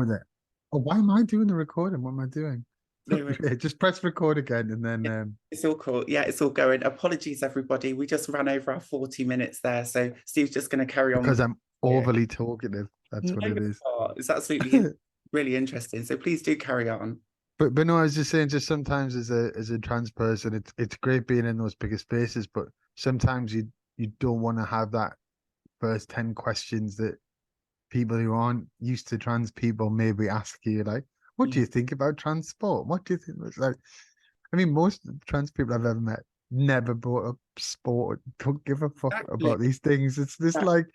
on with it. Oh, why am I doing the recording? What am I doing? No, Yeah, just press record again and then it's all cool. Yeah, it's all going. Apologies, everybody. We just ran over our 40 minutes there. So Steve's just going to carry on because with I'm it. overly talkative. That's No, what it you're is. not. It's absolutely really interesting. So please do carry on. But no, I was just saying, just sometimes as a trans person, it's great being in those bigger spaces, but sometimes you don't want to have that first 10 questions that people who aren't used to trans people maybe ask you, like, what do Yeah. you think about trans sport? What do you think? It's like, I mean, most trans people I've ever met never brought up sport, don't give a fuck Exactly. about these things. It's this That- like,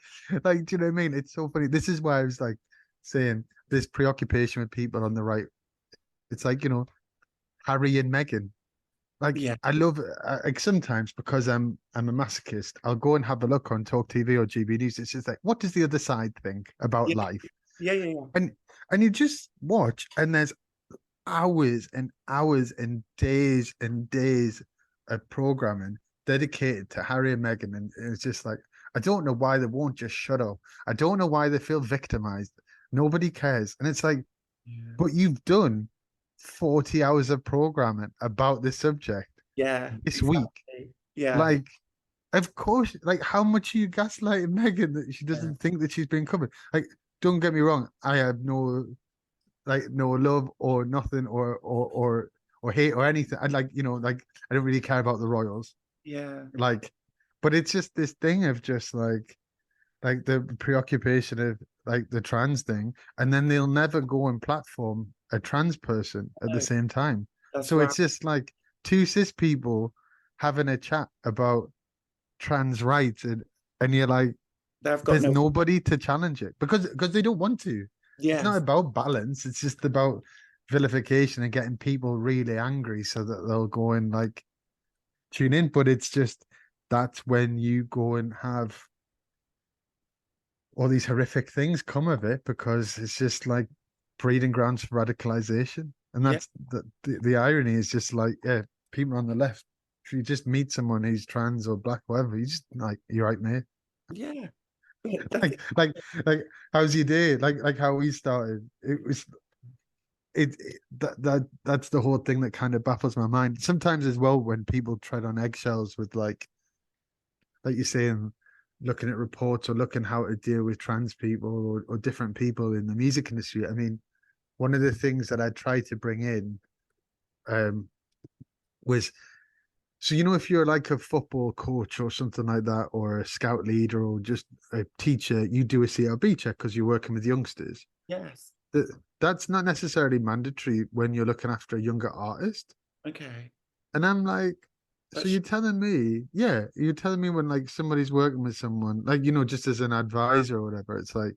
do you know what I mean? It's so funny. This is why I was like saying this preoccupation with people on the right. It's like, Harry and Meghan. Like yeah. I love like sometimes because I'm a masochist, I'll go and have a look on Talk TV or GB News. It's just like, what does the other side think about Yeah. life? Yeah. Yeah. Yeah. And you just watch, and there's hours and hours and days of programming dedicated to Harry and Meghan, and it's just like I don't know why they won't just shut up. I don't know why they feel victimized. Nobody cares, and it's like, Yeah. but you've done 40 hours of programming about this subject Yeah, this week. exactly. Yeah. Like, of course, like, how much are you gaslighting Megan that she Yeah. doesn't think that she's been covered? Like, don't get me wrong, I have no love or nothing or hate or anything. I I don't really care about the royals. Yeah. Like, but it's just this thing of just like the preoccupation of like the trans thing, and then they'll never go and platform a trans person at the No, same time. that's So right. it's just like two cis people having a chat about trans rights, and you're like, They've got there's no. nobody to challenge it because they don't want to. It's not Yes. about balance. It's just about vilification and getting people really angry so that they'll go and like tune in. But it's just that's when you go and have all these horrific things come of it because it's just like breeding grounds for radicalization. And Yeah. that's the irony is just like, yeah, people on the left, if you just meet someone who's trans or black, whatever, you just like, you're right, mate. Yeah. That's Like, like, like, how's your day? Like how we started. It was that's the whole thing that kind of baffles my mind. Sometimes as well when people tread on eggshells with like you're saying, looking at reports or looking how to deal with trans people or different people in the music industry. I mean, one of the things that I tried to bring in was so if you're like a football coach or something like that, or a scout leader or just a teacher, you do a CRB check because you're working with youngsters. yes. That's not necessarily mandatory when you're looking after a younger artist. Okay. And I'm like, so That's you're telling me, yeah, you're telling me when like somebody's working with someone, like, just as an advisor or whatever, it's like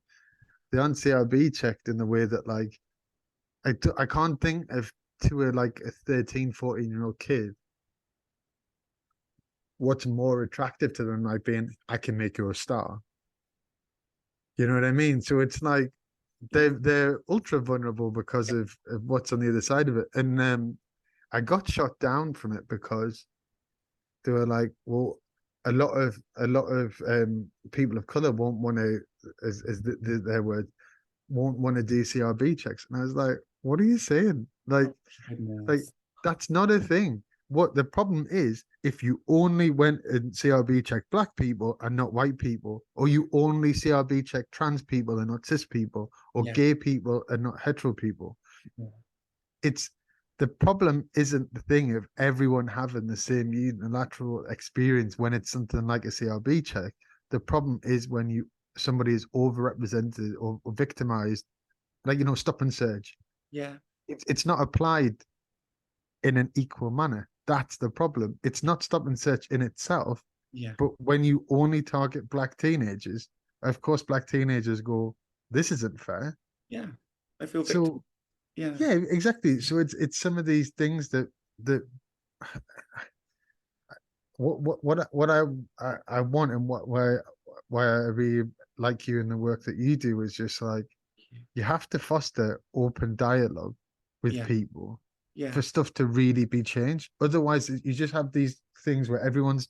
they aren't CRB checked in the way that like, I can't think of to a 13, 14-year-old kid, what's more attractive to them, like being, I can make you a star. You know what I mean? So it's like, yeah. they're ultra vulnerable because of what's on the other side of it. And I got shot down from it because they were like, well, a lot of people of color won't want to, as their word, won't want to do CRB checks. And I was like, what are you saying? Like Goodness. that's not a thing. What the problem is, if you only went and CRB checked black people and not white people, or you only CRB check trans people and not cis people, or Yeah. gay people and not hetero people, Yeah. it's the problem isn't the thing of everyone having the same unilateral experience when it's something like a CRB check. The problem is when somebody is overrepresented or victimized, like stop and search. Yeah. It's not applied in an equal manner. That's the problem. It's not stop and search in itself, Yeah. but when you only target black teenagers, of course, black teenagers go, "This isn't fair." Yeah. I feel victim. So Yeah. yeah, exactly. So it's some of these things that what I want and why I really like you and the work that you do is just like you have to foster open dialogue with Yeah. people Yeah. for stuff to really be changed. Otherwise, you just have these things where everyone's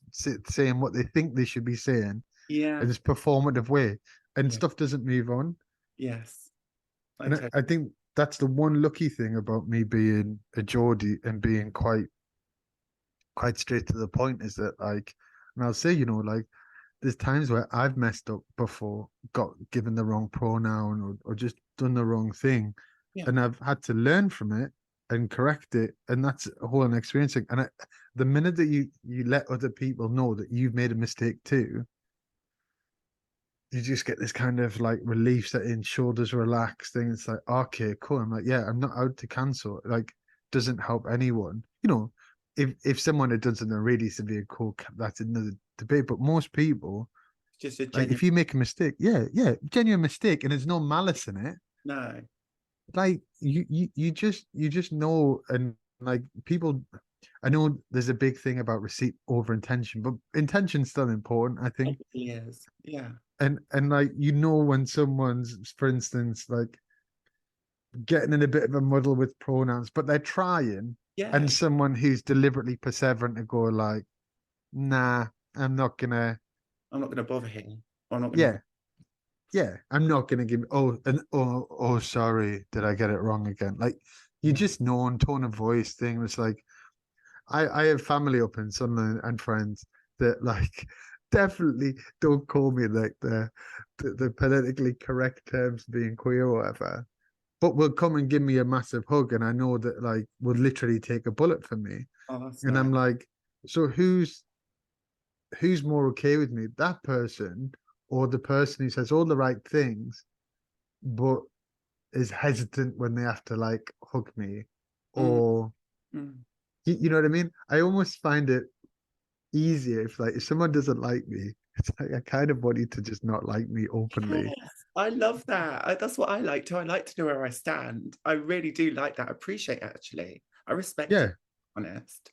saying what they think they should be saying Yeah. in this performative way, and Yeah. stuff doesn't move on. Yes. And I think that's the one lucky thing about me being a Geordie and being quite straight to the point is that, like, and I'll say, like, there's times where I've messed up before, got given the wrong pronoun or just done the wrong thing. Yeah. And I've had to learn from it and correct it. And that's a whole experience thing. And the minute that you let other people know that you've made a mistake too, you just get this kind of like relief set in, shoulders relaxed thing. It's like, okay, cool. I'm like, yeah, I'm not out to cancel. Like, doesn't help anyone. If someone had done something really severe, cool, that's another debate. But most people, just a like, genuine... if you make a mistake, yeah, genuine mistake, and there's no malice in it. No. Like you just know, and like people, I know there's a big thing about receipt over intention, but intention's still important, I think. Yes. Yeah. And like, when someone's, for instance, like getting in a bit of a muddle with pronouns, but they're trying, Yeah. and someone who's deliberately perseverant to go like, nah, I'm not gonna bother him. I'm not yeah. gonna... I'm not gonna give sorry, did I get it wrong again? Like, you just know, in tone of voice thing. It's like, I have family up in Sunderland and friends that, like, definitely don't call me like the politically correct terms, being queer or whatever, but will come and give me a massive hug, and I know that, like, would literally take a bullet for me. Oh, that's And nice. I'm like, so who's more okay with me, that person or the person who says all the right things but is hesitant when they have to, like, hug me, or you know what I mean? I almost find it easier if someone doesn't like me, it's like, I kind of want you to just not like me openly. Yes, I love that. That's what I like too. I like to know where I stand. I really do like that. I appreciate it, actually. I respect Yeah. it, honest.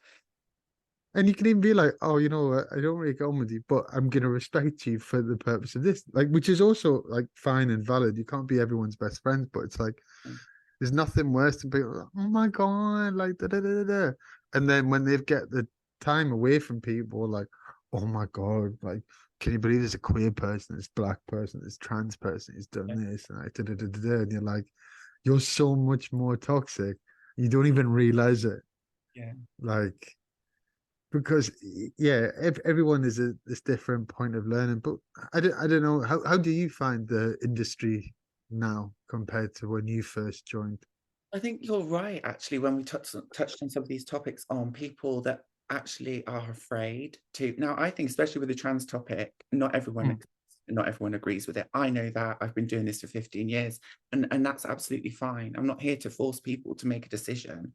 And you can even be like, oh, I don't really get on with you, but I'm gonna respect you for the purpose of this, like, which is also, like, fine and valid. You can't be everyone's best friend, but it's like, there's nothing worse than being like, oh my god, like, da da da da. And then when they get the time away from people, like, oh my god, like, can you believe there's a queer person, this black person, this trans person who's done this, and like, da da da da. And you're like, you're so much more toxic. You don't even realize it. Yeah. Like, because if everyone is this different point of learning, but I don't know, how do you find the industry now compared to when you first joined? I think you're right, actually, when we touched on some of these topics, on people that actually are afraid to. Now, I think, especially with the trans topic, not everyone agrees with it. I know that. I've been doing this for 15 years, and that's absolutely fine. I'm not here to force people to make a decision.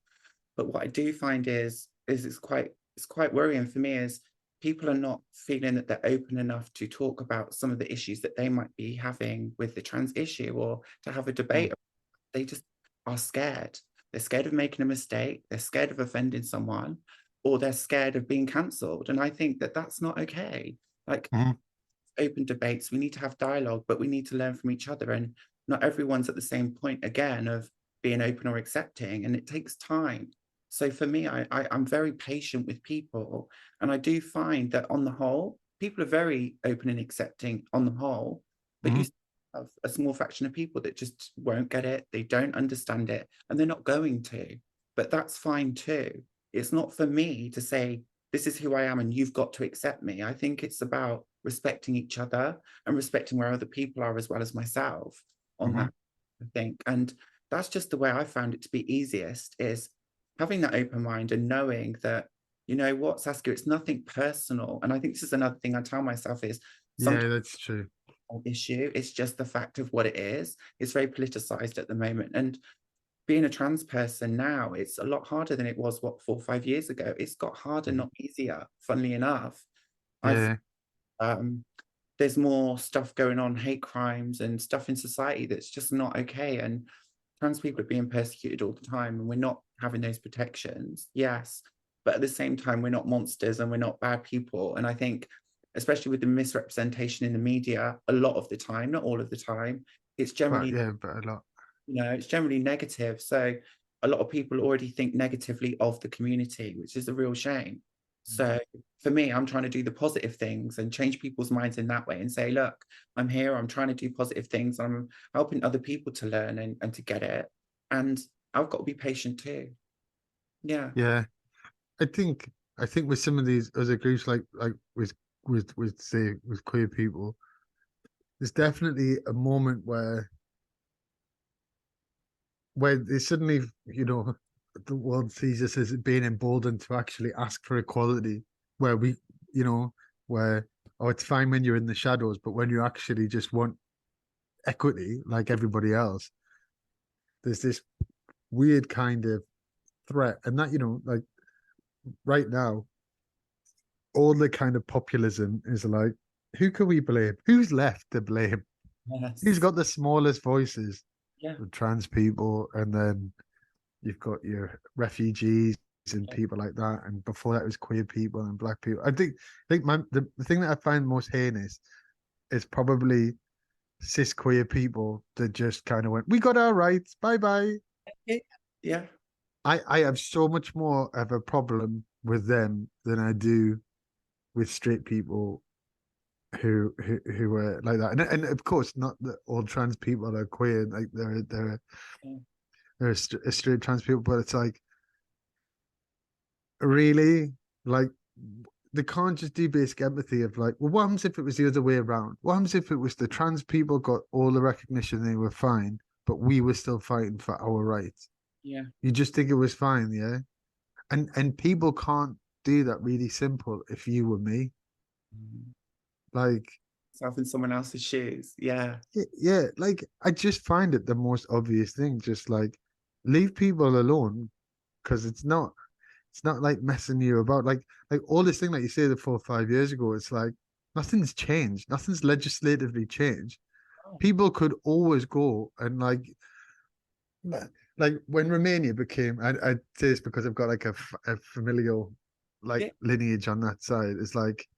But what I do find is it's quite worrying for me, is people are not feeling that they're open enough to talk about some of the issues that they might be having with the trans issue, or to have a debate. They just are scared. They're scared of making a mistake. They're scared of offending someone, or they're scared of being cancelled. And I think that that's not okay. Like, open debates, we need to have dialogue, but we need to learn from each other. And not everyone's at the same point, again, of being open or accepting, and it takes time. So for me, I'm very patient with people, and I do find that on the whole, people are very open and accepting on the whole, but you have a small fraction of people that just won't get it, they don't understand it, and they're not going to. But that's fine too. It's not for me to say, this is who I am and you've got to accept me. I think it's about respecting each other and respecting where other people are, as well as myself, on that, I think. And that's just the way I found it to be easiest, is having that open mind and knowing that, you know what, Saskia, it's nothing personal. And I think this is another thing I tell myself is, That's true. Issue, it's just the fact of what it is. It's very politicized at the moment. And being a trans person now, it's a lot harder than it was, 4 or 5 years ago. It's got harder, not easier, funnily enough. There's more stuff going on, hate crimes and stuff in society that's just not okay. And trans people are being persecuted all the time, and we're not having those protections. Yes, but at the same time, we're not monsters and we're not bad people. And I think, especially with the misrepresentation in the media, a lot of the time, not all of the time, it's generally, but a lot. it's generally negative. So a lot of people already think negatively of the community, which is a real shame. So for me, I'm trying to do the positive things and change people's minds in that way and say, look, I'm here, I'm trying to do positive things. I'm helping other people to learn and to get it. And I've got to be patient too. Yeah. Yeah. I think with some of these other groups, like with say with queer people, there's definitely a moment where they suddenly, the world sees us as being emboldened to actually ask for equality, where we, where, oh, it's fine when you're in the shadows, but when you actually just want equity like everybody else, there's this weird kind of threat. And that, like right now, all the kind of populism is like, who can we blame? Who's left to blame? Yes. Who's got the smallest voices? Yeah. Trans people, and then you've got your refugees and people like that, and before that it was queer people and black people. I think the thing that I find most heinous is probably cis queer people that just kind of went, we got our rights, bye. Yeah. I have so much more of a problem with them than I do with straight people who were like that. And of course, not that all trans people are queer, like they're straight trans people, but it's like, really, like, they can't just do basic empathy of like, well, what happens if it was the other way around? What happens if it was the trans people got all the recognition, they were fine, but we were still fighting for our rights? Yeah. You just think it was fine, yeah? And people can't do that really simple if you were me. Like, self in someone else's shoes. Yeah. Yeah, like I just find it the most obvious thing. Just like leave people alone, because it's not like messing you about. Like all this thing that you said 4 or 5 years ago, it's like nothing's changed. Nothing's legislatively changed. People could always go and like when Romania became, I say this because I've got like a familial lineage on that side. It's like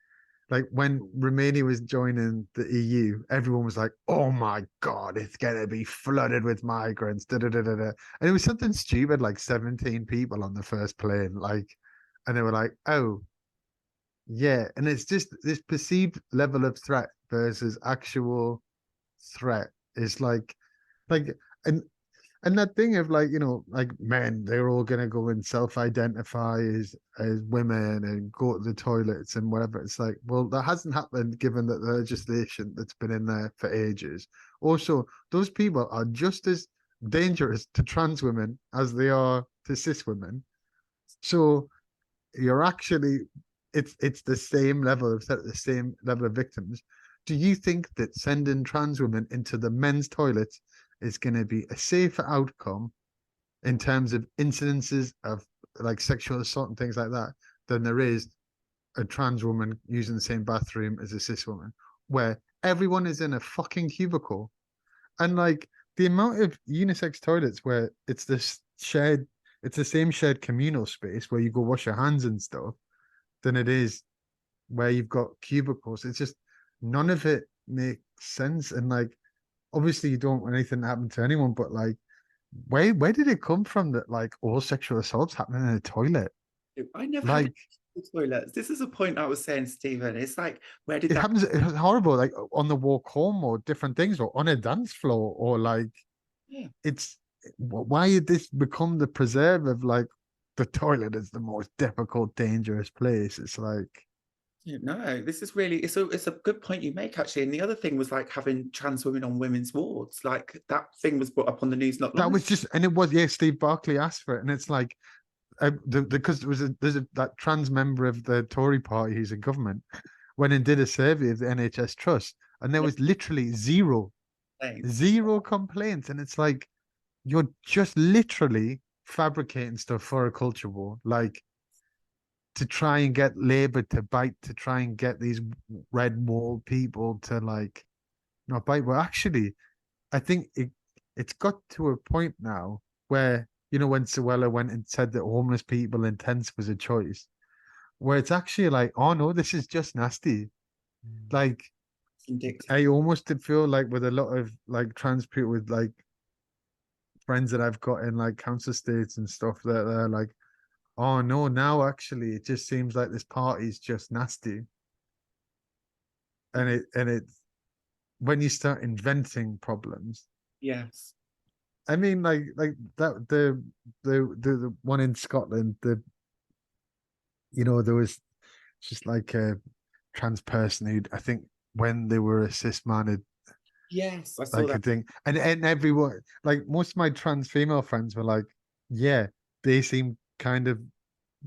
when Romania was joining the EU, everyone was like, "Oh my God, it's gonna be flooded with migrants." Da, da, da, da, da. And it was something stupid, like 17 people on the first plane, and they were like, "Oh, yeah." And it's just this perceived level of threat versus actual threat is and that thing of like, like men, they're all gonna go and self-identify as women and go to the toilets and whatever. It's like, well, that hasn't happened given that the legislation that's been in there for ages. Also, those people are just as dangerous to trans women as they are to cis women. So you're actually it's the same level of victims. Do you think that sending trans women into the men's toilets is going to be a safer outcome in terms of incidences of like sexual assault and things like that than there is a trans woman using the same bathroom as a cis woman, where everyone is in a fucking cubicle? And like the amount of unisex toilets where it's the same shared communal space where you go wash your hands and stuff, than it is where you've got cubicles. It's just none of it makes sense. And like, obviously you don't want anything to happen to anyone, but like, where did it come from that like all sexual assaults happening in a toilet? I never like had toilets. This is a point I was saying, Stephen. It's like, where did it that happens? It's horrible, like on the walk home or different things, or on a dance floor, or like it's why did this become the preserve of like the toilet is the most difficult, dangerous place? It's like, no, this is really it's a good point you make, actually. And the other thing was like having trans women on women's wards. Like that thing was brought up on the news not long that was just, and it was, yeah, Steve Barclay asked for it, and it's like, because there's that trans member of the Tory party who's in government went and did a survey of the NHS trust, and there was literally zero complaints, and it's like, you're just literally fabricating stuff for a culture war, like to try and get Labour to bite, to try and get these red wall people to like not bite. Well, actually, I think it's got to a point now where, when Suella went and said that homeless people in tents was a choice, where it's actually like, oh no, this is just nasty. Like, I almost did feel like with a lot of like trans people, with like friends that I've got in like council estates and stuff, that they're like, Oh no, now actually it just seems like this party's just nasty. And it's when you start inventing problems. Yes. I mean, like that the one in Scotland, there was just like a trans person who, I think, when they were a cis man, had Yes, I saw like a that. thing, and everyone, like most of my trans female friends were like, yeah, they seem kind of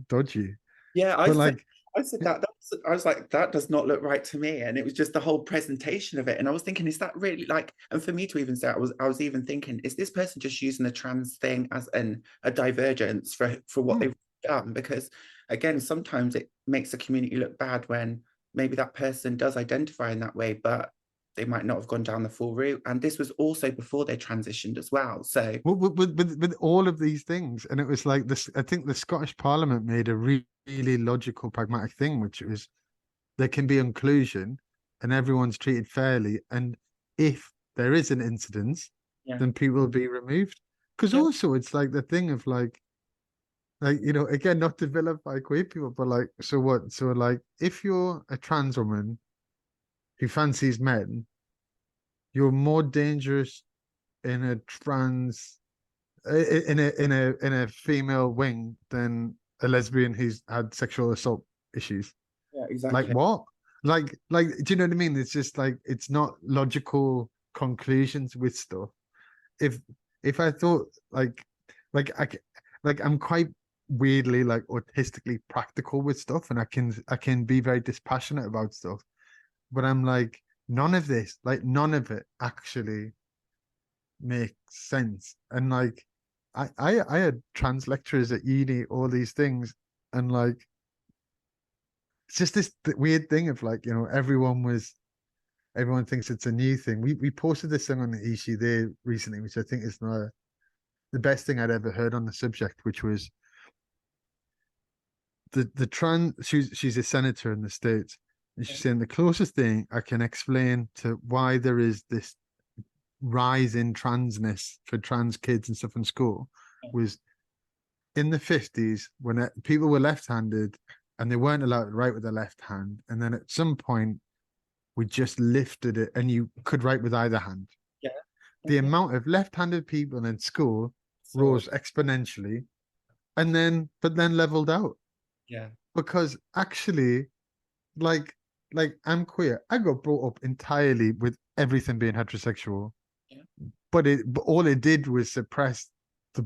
dodgy, Yeah, but like, I said that. I was like, that does not look right to me. And it was just the whole presentation of it. And I was thinking, is that really like? And for me to even say, I was even thinking, is this person just using the trans thing as a divergence for what hmm, they've done? Because again, sometimes it makes the community look bad when maybe that person does identify in that way, but they might not have gone down the full route. And this was also before they transitioned as well. So with all of these things, and it was like this. I think the Scottish Parliament made a really logical, pragmatic thing, which was there can be inclusion, and everyone's treated fairly, and if there is an incident, yeah, then people will be removed. Because yeah, also it's like the thing of like again, not to vilify queer people, but like, so what? So like, if you're a trans woman who fancies men, you're more dangerous in a trans in a female wing than a lesbian who's had sexual assault issues. yeah, Like exactly. what? Like, do you know what I mean? It's just like it's not logical conclusions with stuff. If if I thought like I like I'm quite weirdly like autistically practical with stuff, and I can be very dispassionate about stuff, but I'm like none of it actually makes sense. And like I had trans lecturers at uni, all these things, and like it's just this weird thing of like, everyone thinks it's a new thing. We posted this thing on the HE.SHE.THEY recently, which I think is the best thing I'd ever heard on the subject, which was the trans. She's a senator in the States, and she's saying the closest thing I can explain to why there is this rise in transness for trans kids and stuff in school was in the 50s when people were left-handed and they weren't allowed to write with their left hand, and then at some point we just lifted it and you could write with either hand. Yeah. The Mhm. amount of left-handed people in school So rose exponentially, and then leveled out, yeah, because actually, like I'm queer. I got brought up entirely with everything being heterosexual, yeah, but all it did was suppress the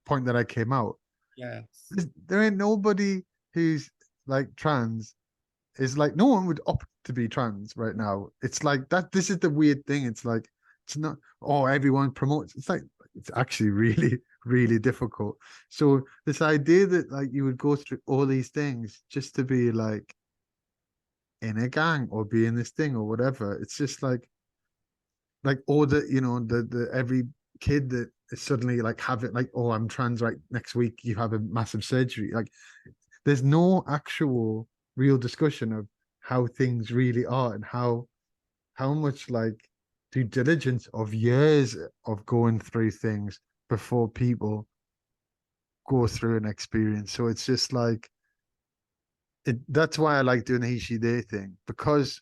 point that I came out. yes, There ain't nobody who's like trans is like, no one would opt to be trans right now. It's like that. This is the weird thing. It's like it's not. Oh, everyone promotes. It's like it's actually really really difficult. So this idea that like you would go through all these things just to be like in a gang or be in this thing or whatever. It's just like all the every kid that is suddenly like have it like, oh, I'm trans, right, next week you have a massive surgery. Like there's no actual real discussion of how things really are, and how much like due diligence of years of going through things before people go through an experience. So it's just like that's why I like doing the HE.SHE.THEY thing, because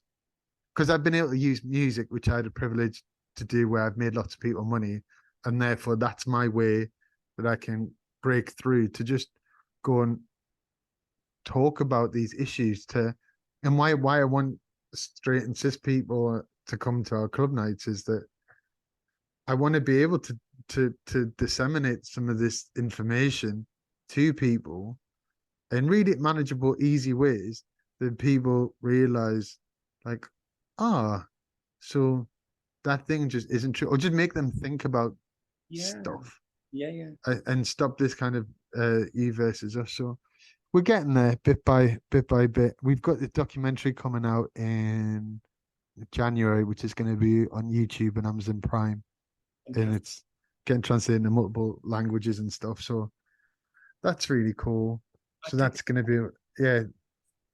I've been able to use music, which I had a privilege to do, where I've made lots of people money, and therefore that's my way that I can break through to just go and talk about these issues and why I want straight and cis people to come to our club nights is that I want to be able to disseminate some of this information to people in really manageable, easy ways that people realize, like, ah, so that thing just isn't true, or just make them think about yeah, stuff, yeah, yeah. and stop this kind of you versus us. So we're getting there bit by bit. We've got the documentary coming out in January, which is going to be on YouTube and Amazon Prime, and Fantastic. it's getting translated into multiple languages and stuff. So that's really cool. I So did. that's going to be, yeah.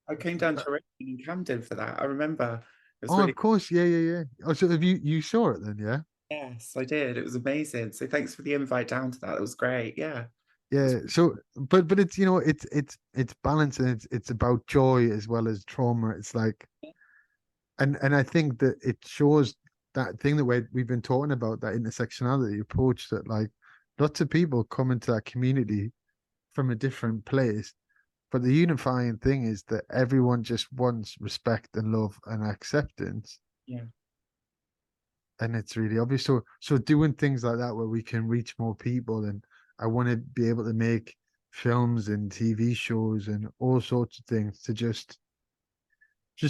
I came down to in Camden for that. I remember it was Oh, of really. course, yeah. Oh, so have you saw it then? Yeah. Yes, I did. It was amazing. So thanks for the invite down to that. It was great. Yeah. Yeah. So, but it's, it's balance, and it's about joy as well as trauma. It's like, and I think that it shows that thing that we've been talking about, that intersectionality approach, that like lots of people come into that community from a different place, but the unifying thing is that everyone just wants respect and love and acceptance. Yeah. And it's really obvious. So doing things like that where we can reach more people, and I want to be able to make films and TV shows and all sorts of things to just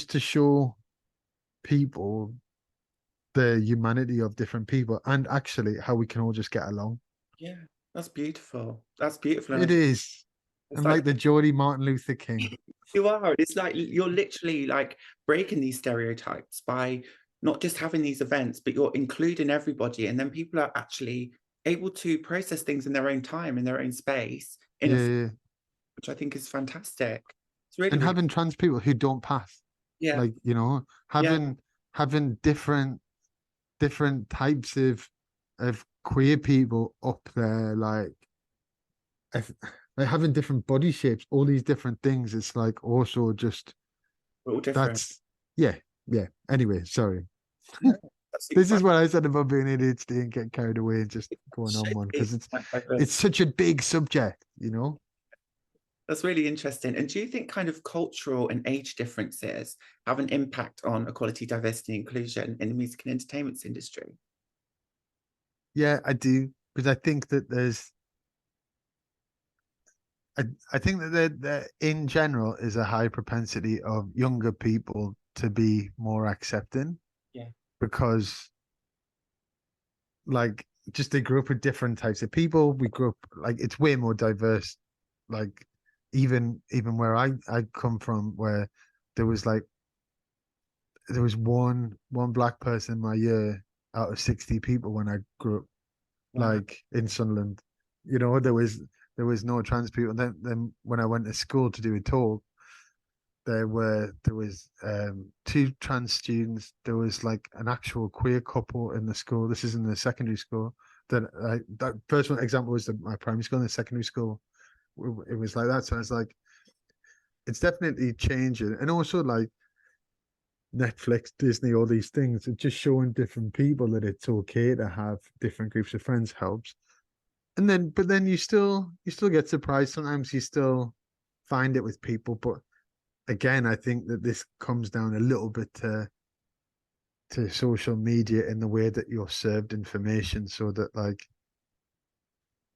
to show people the humanity of different people, and actually how we can all just get along. Yeah, that's beautiful. That's beautiful. And It is. it's I'm like like the Geordie Martin Luther King. you are. It's like you're literally like breaking these stereotypes by not just having these events, but you're including everybody. And then people are actually able to process things in their own time, in their own space, Yeah. which I think is fantastic. It's really, And really, having trans people who don't pass, yeah, like, yeah, having different types of queer people up there, like like having different body shapes, all these different things. It's like also just we're all different. that's yeah. Anyway, sorry. No, that's This is fine. what I said about being ADHD and getting carried away and just It going on should one, be because like this. it's such a big subject, That's really interesting. And do you think kind of cultural and age differences have an impact on equality, diversity, and inclusion in the music and entertainment industry? Yeah, I do, because I think that I think that there in general is a high propensity of younger people to be more accepting, Yeah. because like just they grew up with different types of people. We grew up, like, it's way more diverse. Like even where I come from, where there was like there was one black person in my year out of 60 people when I grew up, Wow. like in Sunderland. There was no trans people. Then when I went to school to do a talk, there was two trans students. There was like an actual queer couple in the school. This is in the secondary school. That first one example was my primary school. In the secondary school, it was like that. So it's like it's definitely changing, and also like Netflix, Disney, all these things, it's just showing different people that it's okay to have different groups of friends helps. And then, but then you still get surprised. Sometimes you still find it with people, but again, I think that this comes down a little bit to social media in the way that you're served information, so that like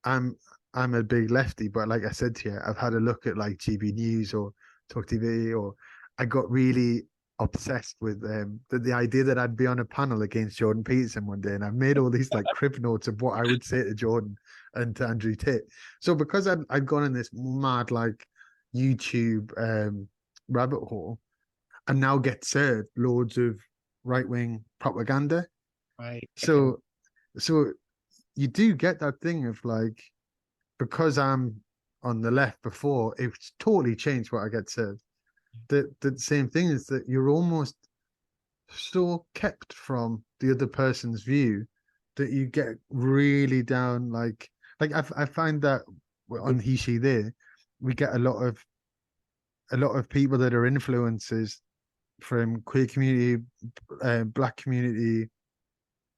I'm I'm a big lefty, but like I said to you, I've had a look at like GB News or Talk TV, or I got really obsessed with the idea that I'd be on a panel against Jordan Peterson one day, and I made all these like crib notes of what I would say to Jordan and to Andrew Tate. So because I'd gone in this mad like YouTube rabbit hole, and now get served loads of right wing propaganda. Right. Okay. So you do get that thing of like, because I'm on the left before, it's totally changed what I get served. The same thing is that you're almost so kept from the other person's view that you get really down like I find that on HE.SHE.THEY we get a lot of people that are influencers from queer community, black community,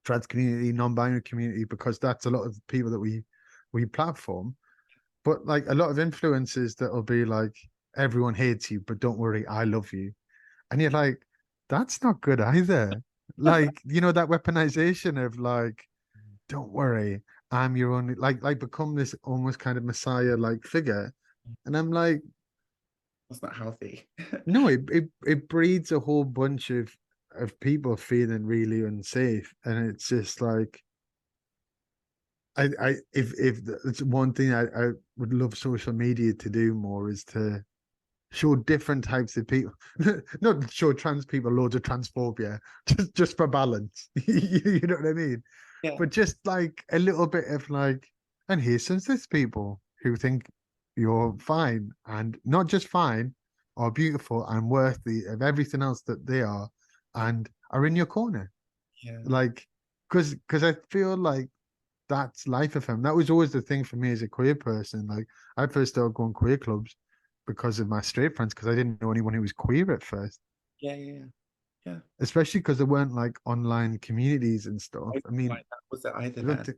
trans community, non-binary community, because that's a lot of people that we platform. But like a lot of influencers that will be like, everyone hates you, but don't worry, I love you. And you're like, that's not good either. Like, that weaponization of like, don't worry, I'm your only, like become this almost kind of messiah like figure. And I'm like, That's not healthy. no, it breeds a whole bunch of people feeling really unsafe. And it's just like, if it's one thing I would love social media to do more, is to show different types of people, not show trans people loads of transphobia, just for balance. You know what I mean? Yeah. But just like a little bit of like, and here's some cis people who think you're fine, and not just fine, are beautiful and worthy of everything else that they are, and are in your corner. Yeah. Like, because I feel like that's life of him. That was always the thing for me as a queer person. Like, I first started going queer clubs because of my straight friends, because I didn't know anyone who was queer at first. Yeah. Especially because there weren't like online communities and stuff. I mean, That was it either I don't, then. think,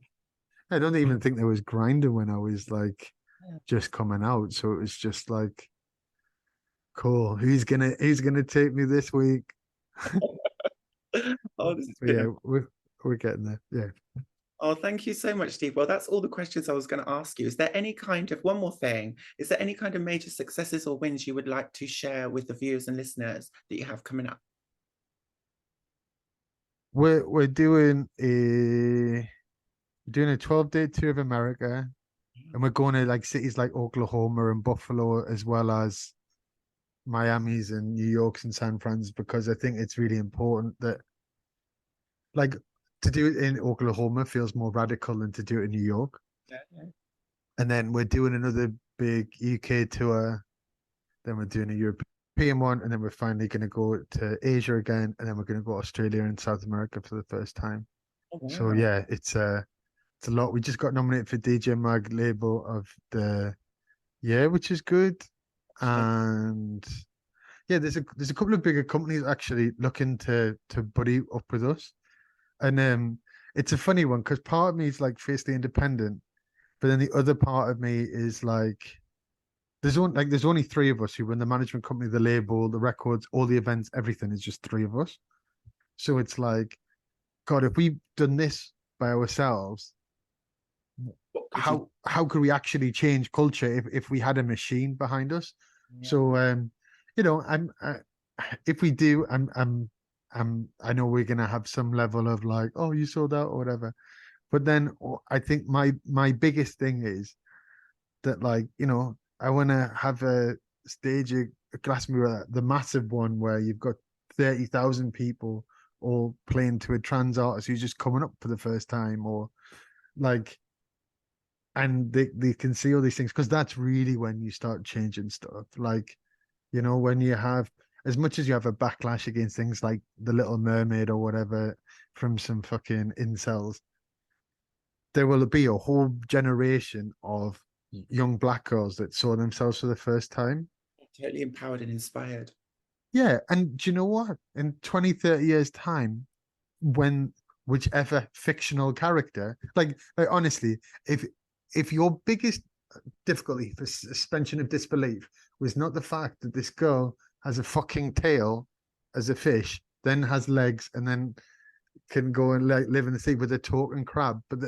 I don't even think there was Grindr when I was like Yeah. just coming out. So it was just like, cool. Who's gonna take me this week? Oh, this has But been yeah, we're getting there. Yeah. Oh, thank you so much, Steve. Well, that's all the questions I was going to ask you. Is there any kind of, one more thing, is there any kind of major successes or wins you would like to share with the viewers and listeners that you have coming up? We're doing a 12-day tour of America, and we're going to like cities like Oklahoma and Buffalo, as well as Miami's and New York's and San Fran's, because I think it's really important that, like, to do it in Oklahoma feels more radical than to do it in New York. Yeah. And then we're doing another big UK tour. Then we're doing a European one, and then we're finally going to go to Asia again, and then we're going to go to Australia and South America for the first time. Oh, wow. So yeah, it's a lot. We just got nominated for DJ Mag label of the year, which is good. And yeah, there's a couple of bigger companies actually looking to buddy up with us. And it's a funny one because part of me is like fiercely independent, but then the other part of me is like there's only three of us who run the management company, the label, the records, all the events, everything is just three of us. So it's like, God, if we've done this by ourselves, how could we actually change culture if we had a machine behind us? Yeah. So if we do, I know we're gonna have some level of like, oh, you sold out or whatever. But then I think my biggest thing is that, like, I want to have a stage, a Glastonbury, the massive one where you've got 30,000 people all playing to a trans artist who's just coming up for the first time, or like, and they can see all these things, because that's really when you start changing stuff. Like, when you have, as much as you have a backlash against things like The Little Mermaid or whatever from some fucking incels, there will be a whole generation of young black girls that saw themselves for the first time. Totally empowered and inspired. Yeah. And do you know what? In 20, 30 years' time, when whichever fictional character, like honestly, if your biggest difficulty for suspension of disbelief was not the fact that this girl has a fucking tail as a fish, then has legs, and then can go and live in the sea with a talking crab, but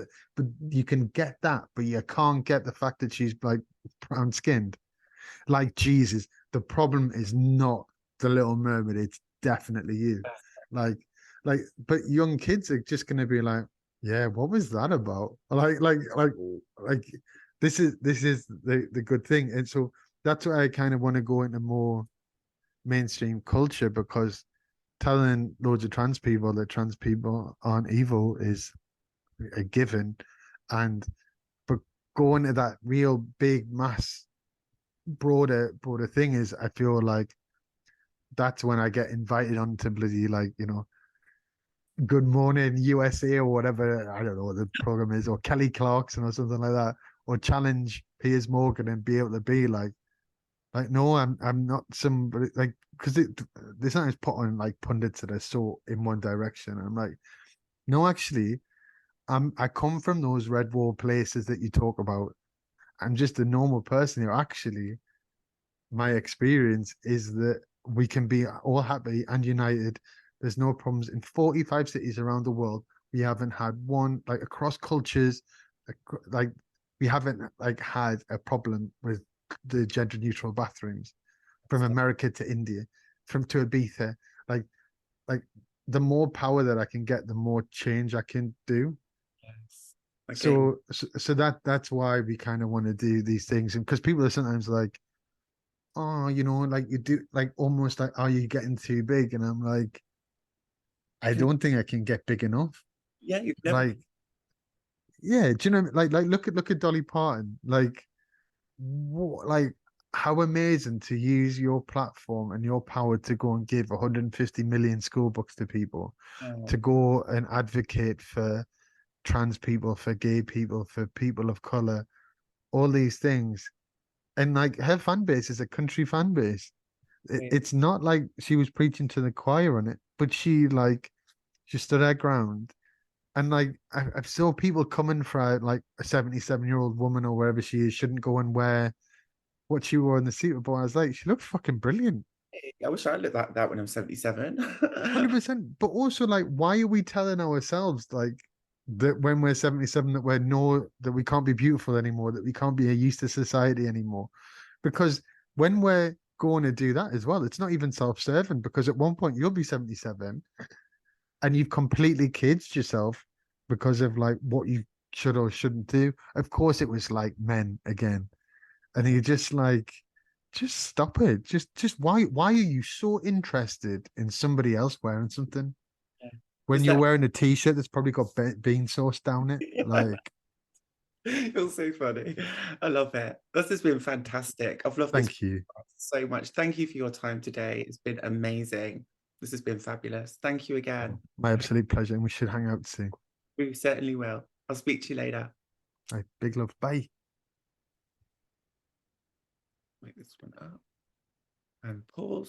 you can get that, but you can't get the fact that she's like brown skinned. Like, Jesus, the problem is not The Little Mermaid, it's definitely you. Like, but young kids are just gonna be like, yeah, what was that about? Like this is the good thing. And so that's why I kind of want to go into more mainstream culture, because telling loads of trans people that trans people aren't evil is a given, but going to that real big mass broader thing is, I feel like that's when I get invited onto bloody, like, Good Morning USA or whatever, I don't know what the program is, or Kelly Clarkson or something like that, or challenge Piers Morgan and be able to be like, no, I'm not somebody, like, because they sometimes put on like pundits that are so in one direction. I'm like, no, actually, I come from those red wall places that you talk about. I'm just a normal person here. Actually, my experience is that we can be all happy and united. There's no problems in 45 cities around the world. We haven't had one, like, across cultures, like we haven't like had a problem with the gender neutral bathrooms, from America to India, to Ibiza. Like the more power that I can get, the more change I can do. Yes. Okay. So that's why we kind of want to do these things, and because people are sometimes like, oh, like you do, like almost like, are you getting too big? And I'm like, I don't think I can get big enough. Yeah, you've never. Like, yeah, do you know, like look at Dolly Parton. Like, what, like, how amazing to use your platform and your power to go and give 150 million school books to people, to go and advocate for trans people, for gay people, for people of color, all these things. And like her fan base is a country fan base. It's not like she was preaching to the choir on it, but she stood her ground. And like I saw people coming for like a 77-year-old woman or wherever she is shouldn't go and wear what she wore in the Super Bowl. I was like, she looked fucking brilliant. I wish I looked like that when I'm 77. 100%. But also, like, why are we telling ourselves like that when we're 77 that we can't be beautiful anymore, that we can't be a use to society anymore? Because when we're going to do that as well, it's not even self-serving, because at one point you'll be 77 and you've completely caged yourself because of like what you should or shouldn't do. Of course, it was like men again, and you just like, just stop it. Just why are you so interested in somebody else wearing something when you're wearing a t-shirt that's probably got bean sauce down it? Like, you're so funny. I love it. This has been fantastic. I've loved this thank you so much. Thank you for your time today. It's been amazing. This has been fabulous. Thank you again. My absolute pleasure, and we should hang out soon. We certainly will. I'll speak to you later. Right, big love. Bye. Wait this one up and pause.